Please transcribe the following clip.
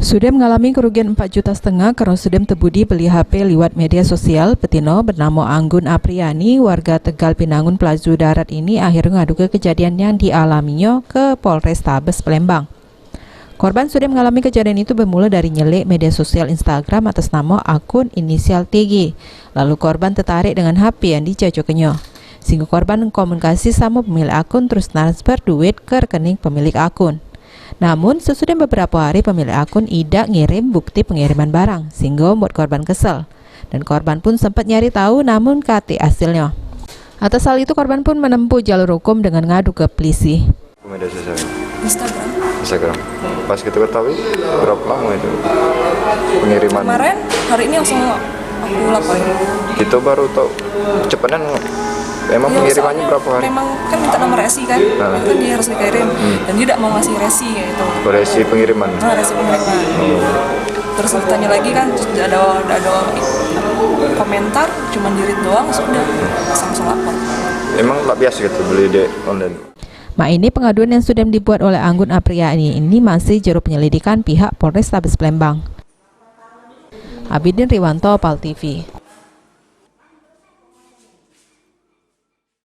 Sudem mengalami kerugian 4,5 juta karena Sudem terbudi beli HP lewat media sosial. Petino bernama Anggun Apriani, warga Tegal Pinangun Plazu Darat ini akhirnya ngadu ke kejadian yang dialaminya ke Polrestabes Palembang. Korban Sudem mengalami kejadian itu bermula dari nyelik media sosial Instagram atas nama akun inisial TG. Lalu korban tertarik dengan HP yang dicocoknya. Sehingga korban komunikasi sama pemilik akun terus transfer duit ke rekening pemilik akun. Namun sesudah beberapa hari pemilik akun tidak ngirim bukti pengiriman barang sehingga membuat korban kesal. Dan korban pun sempat nyari tahu namun kati hasilnya. Atas hal itu korban pun menempuh jalur hukum dengan ngadu ke polisi. Media sosial Instagram. Pas kita ketahui berapa lama itu pengiriman? Kemarin hari ini langsung aku laporin. Kita baru tahu cepatnya. Emang Ya, pengirimannya berapa hari? Memang kan minta nomor resi kan, kan dia harus dikirim dan dia tidak mau ngasih resi gitu. Resi pengiriman. Resi pengiriman. Terus ditanya lagi kan, ada komentar, cuma dirit doang, sudah langsung lapor. Emang tak biasa gitu beli di online. Ini pengaduan yang sudah dibuat oleh Anggun Apriani ini masih juru penyelidikan pihak Polrestabes Palembang. Abidin Riwanto, PAL TV.